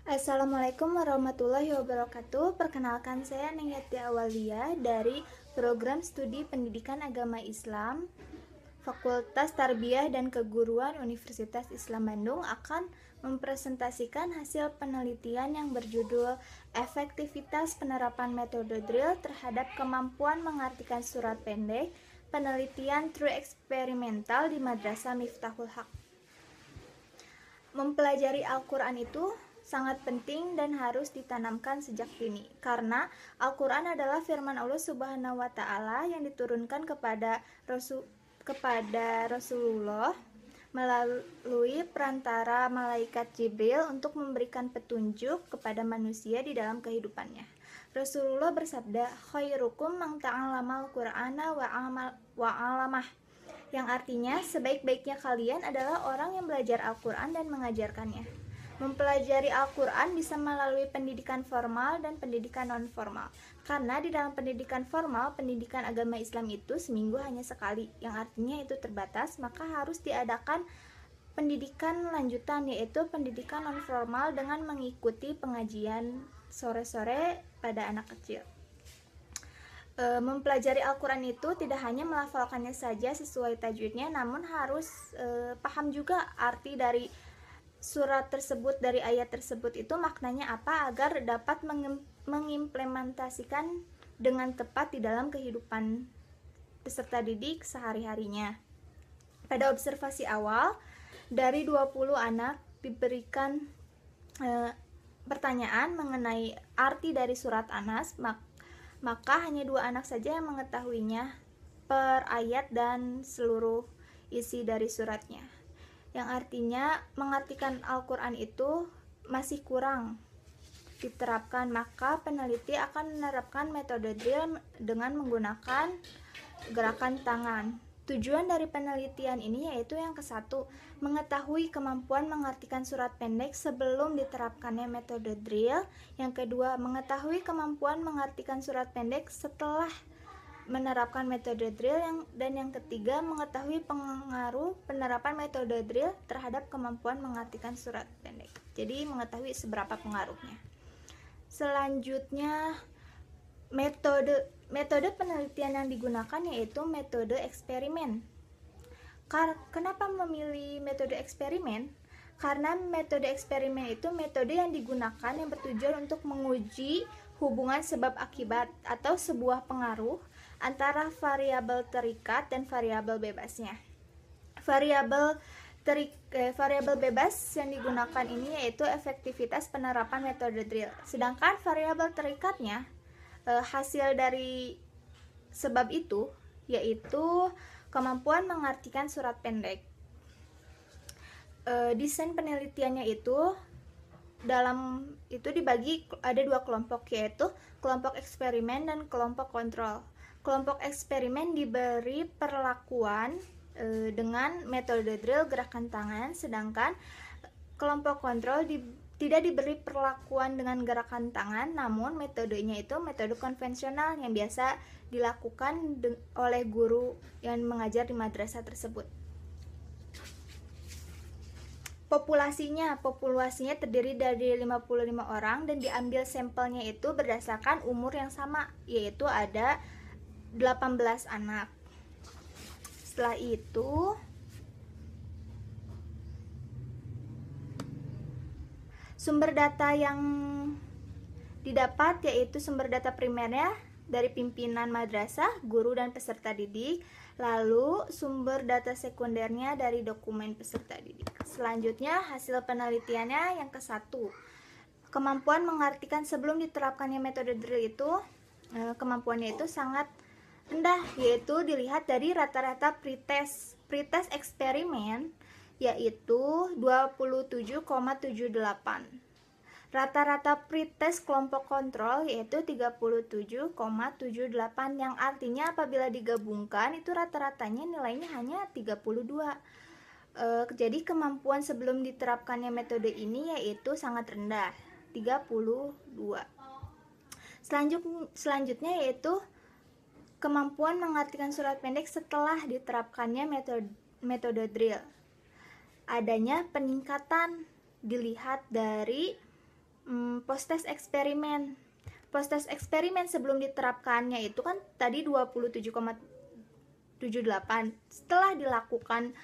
Assalamualaikum warahmatullahi wabarakatuh. Perkenalkan, saya Nengyati Awalia dari Program Studi Pendidikan Agama Islam Fakultas Tarbiyah dan Keguruan Universitas Islam Bandung akan mempresentasikan hasil penelitian yang berjudul Efektivitas Penerapan Metode Drill terhadap Kemampuan Mengartikan Surat Pendek, Penelitian True Eksperimental di Madrasah Miftahul Haq. Mempelajari Al-Quran itu sangat penting dan harus ditanamkan sejak dini, karena Al-Quran adalah firman Allah Subhanahu wa Ta'ala yang diturunkan kepada Rasulullah melalui perantara malaikat Jibril untuk memberikan petunjuk kepada manusia di dalam kehidupannya. Rasulullah bersabda, "Khairukum man ta'allama al-Qur'ana wa 'allamah", yang artinya sebaik-baiknya kalian adalah orang yang belajar Al-Quran dan mengajarkannya. Mempelajari Al-Quran bisa melalui pendidikan formal dan pendidikan non-formal. Karena di dalam pendidikan formal, pendidikan agama Islam itu seminggu hanya sekali, yang artinya itu terbatas, maka harus diadakan pendidikan lanjutan, yaitu pendidikan non-formal dengan mengikuti pengajian sore-sore pada anak kecil. Mempelajari Al-Quran itu tidak hanya melafalkannya saja sesuai tajwidnya, namun harus paham juga arti dari surat tersebut, dari ayat tersebut itu maknanya apa, agar dapat mengimplementasikan dengan tepat di dalam kehidupan peserta didik sehari-harinya. Pada observasi awal, dari 20 anak diberikan pertanyaan mengenai arti dari surat An-Nas, maka hanya 2 anak saja yang mengetahuinya per ayat dan seluruh isi dari suratnya, yang artinya mengartikan Al-Quran itu masih kurang diterapkan. Maka peneliti akan menerapkan metode drill dengan menggunakan gerakan tangan. Tujuan dari penelitian ini yaitu yang ke-1, mengetahui kemampuan mengartikan surat pendek sebelum diterapkannya metode drill. Yang kedua, mengetahui kemampuan mengartikan surat pendek setelah menerapkan metode drill, dan yang ketiga, mengetahui pengaruh penerapan metode drill terhadap kemampuan mengartikan surat pendek. Jadi mengetahui seberapa pengaruhnya. Selanjutnya, metode penelitian yang digunakan yaitu metode eksperimen. Kenapa memilih metode eksperimen? Karena metode eksperimen itu metode yang digunakan yang bertujuan untuk menguji hubungan sebab akibat atau sebuah pengaruh antara variabel terikat dan variabel bebasnya. Variabel bebas yang digunakan ini yaitu efektivitas penerapan metode drill. Sedangkan variabel terikatnya hasil dari sebab itu yaitu kemampuan mengartikan surat pendek. Desain penelitiannya itu dibagi ada 2 kelompok, yaitu kelompok eksperimen dan kelompok kontrol. Kelompok eksperimen diberi perlakuan dengan metode drill gerakan tangan, sedangkan kelompok kontrol tidak diberi perlakuan dengan gerakan tangan, namun metodenya itu metode konvensional yang biasa dilakukan oleh guru yang mengajar di madrasah tersebut. Populasinya terdiri dari 55 orang dan diambil sampelnya itu berdasarkan umur yang sama, yaitu ada 18 anak. Setelah itu sumber data yang didapat yaitu sumber data primernya dari pimpinan madrasah, guru dan peserta didik, lalu sumber data sekundernya dari dokumen peserta didik. Selanjutnya hasil penelitiannya yang ke-1, kemampuan mengartikan sebelum diterapkannya metode drill itu kemampuannya itu sangat rendah, yaitu dilihat dari rata-rata pretest eksperimen yaitu 27,78. Rata-rata pretest kelompok kontrol yaitu 37,78, yang artinya apabila digabungkan itu rata-ratanya nilainya hanya 32. Jadi kemampuan sebelum diterapkannya metode ini yaitu sangat rendah, 32. Selanjutnya yaitu kemampuan mengartikan surat pendek setelah diterapkannya metode drill. Adanya peningkatan dilihat dari post-test eksperimen. Post-test eksperimen sebelum diterapkannya itu kan tadi 27,78. Setelah dilakukan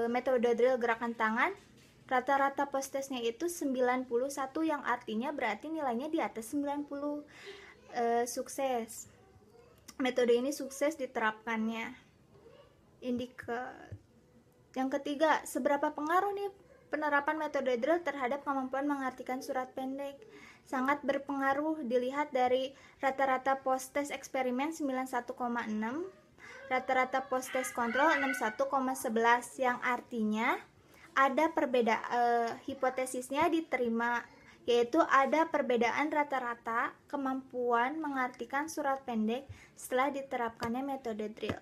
metode drill gerakan tangan, rata-rata post-testnya itu 91, yang artinya berarti nilainya di atas 90. Sukses. Metode ini sukses diterapkannya. Yang ketiga, seberapa pengaruh nih penerapan metode drill terhadap kemampuan mengartikan surat pendek? Sangat berpengaruh, dilihat dari rata-rata post-test eksperimen 91,6, rata-rata post-test kontrol 61,11, yang artinya ada perbedaan, hipotesisnya diterima, yaitu ada perbedaan rata-rata kemampuan mengartikan surat pendek setelah diterapkannya metode drill.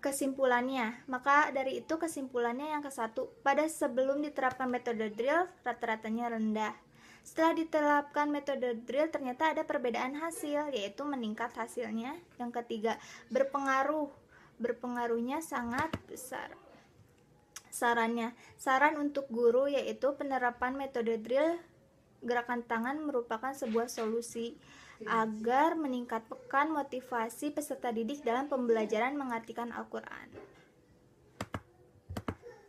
Kesimpulannya, maka dari itu kesimpulannya yang ke-1, pada sebelum diterapkan metode drill rata-ratanya rendah. Setelah diterapkan metode drill ternyata ada perbedaan hasil, yaitu meningkat hasilnya. Yang ketiga, berpengaruhnya sangat besar. Saran untuk guru yaitu penerapan metode drill gerakan tangan merupakan sebuah solusi agar meningkatkan motivasi peserta didik dalam pembelajaran mengartikan Al-Quran.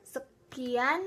Sekian